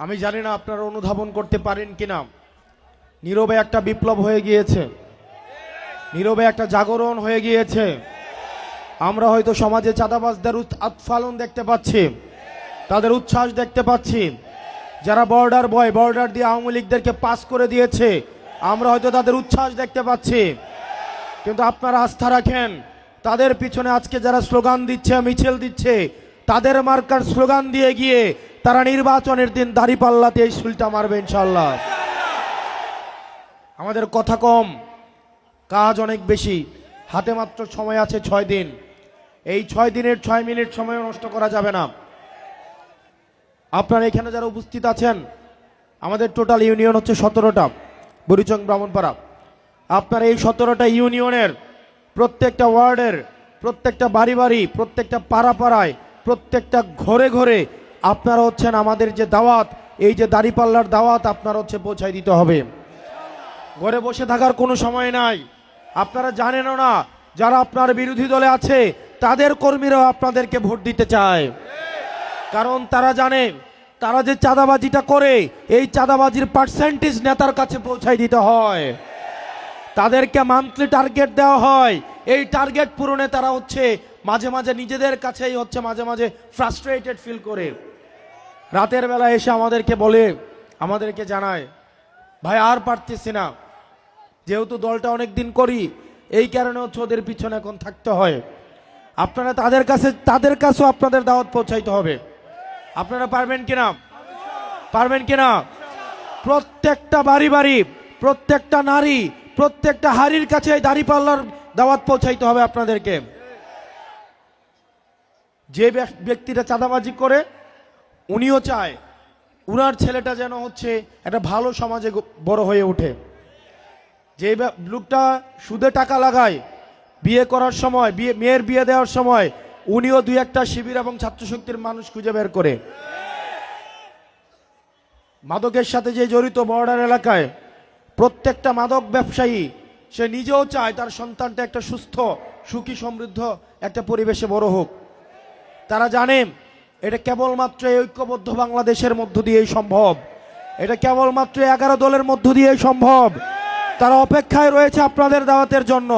আমি জানি না আপনারা অনুধাবন করতে পারেন কিনা, নীরবে একটা বিপ্লব হয়ে গিয়েছে, নীরবে একটা জাগরণ হয়ে গিয়েছে। আমরা হয়তো সমাজে চাঁদাবাজদের আস্ফালন দেখতে পাচ্ছি, তাদের উচ্ছ্বাস দেখতে পাচ্ছি। যারা বর্ডার বয়, বর্ডার দিয়ে আওয়ামী লীগদেরকে পাস করে দিয়েছে, আমরা হয়তো তাদের উচ্ছ্বাস দেখতে পাচ্ছি। কিন্তু আপনারা আস্থা রাখেন, তাদের পিছনে আজকে যারা স্লোগান দিচ্ছে, মিছিল দিচ্ছে, তাদের মার্কার স্লোগান দিয়ে গিয়ে তারা নির্বাচনের দিন দাঁড়িপাল্লাতে এই শুলটা মারবে ইনশাল্লাহ। আমাদের কথা কম, কাজ অনেক বেশি। হাতে মাত্র সময় আছে 6 দিন। এই 6 দিনের 6 মিনিট সময় নষ্ট করা যাবে না। আপনারা এখানে যারা উপস্থিত আছেন, আমাদের টোটাল ইউনিয়ন হচ্ছে 17টা, বুড়িচং ব্রাহ্মণপাড়া। আপনারা এই 17টা ইউনিয়নের প্রত্যেকটা ওয়ার্ডের, প্রত্যেকটা বাড়ি বাড়ি, প্রত্যেকটা পাড়া পাড়ায়, প্রত্যেকটা ঘরে ঘরে আপনারা হচ্ছেন আমাদের যে দাওয়াত, এই যে দাঁড়িপাল্লার দাওয়াত আপনারা হচ্ছে পৌঁছায় দিতে হবে। ঘরে বসে থাকার কোনো সময় নাই। আপনারা জানেনও না, যারা আপনার বিরোধী দলে আছে তাদের কর্মীরাও আপনাদেরকে ভোট দিতে চায়, কারণ তারা জানে তারা যে চাঁদাবাজিটা করে, এই চাঁদাবাজির পার্সেন্টেজ নেতার কাছে পৌঁছায় দিতে হয়। তাদেরকে মান্থলি টার্গেট দেওয়া হয়। এই টার্গেট পূরণে তারা হচ্ছে মাঝে মাঝে নিজেদের কাছেই হচ্ছে মাঝে মাঝে ফ্রাস্ট্রেটেড ফিল করে। রাতের বেলা এসে আমাদেরকে বলে, আমাদেরকে জানায়, ভাই আর পারতেছি না, যেহেতু দলটা অনেক দিন করি, এই কারণে হচ্ছে ওদের পিছনে এখন থাকতে হয়। আপনারা তাদের কাছেও আপনাদের দাওয়াত পৌঁছাইতে হবে। আপনারা পারবেন কিনা? পারবেন কিনা? প্রত্যেকটা বাড়ি বাড়ি, প্রত্যেকটা নারী, প্রত্যেকটা হাড়ির কাছে দাঁড়িপাল্লার দাওয়াত পৌঁছাইতে হবে আপনাদেরকে। যে ব্যক্তিটা চাঁদাবাজি করে, উনিও চায় উনার ছেলেটা যেন হচ্ছে একটা ভালো সমাজে বড় হয়ে ওঠে। যে লোকটা সুদে টাকা লাগায় বিয়ে করার সময়, মেয়ের বিয়ে দেওয়ার সময়, উনিও 2-1টা শিবির এবং ছাত্রশক্তির মানুষ খুঁজে বের করে। মাদকের সাথে যে জড়িত বর্ডার এলাকায়, প্রত্যেকটা মাদক ব্যবসায়ী সে নিজেও চায় তার সন্তানটা একটা সুস্থ, সুখী, সমৃদ্ধ একটা পরিবেশে বড় হোক। তারা জানেন এটা কেবলমাত্র ঐক্যবদ্ধ বাংলাদেশের মধ্য দিয়েই সম্ভব। এটা কেবলমাত্র 11 দলের মধ্য দিয়েই সম্ভব। তারা অপেক্ষায় রয়েছে আপনাদের দাওয়াতের জন্য।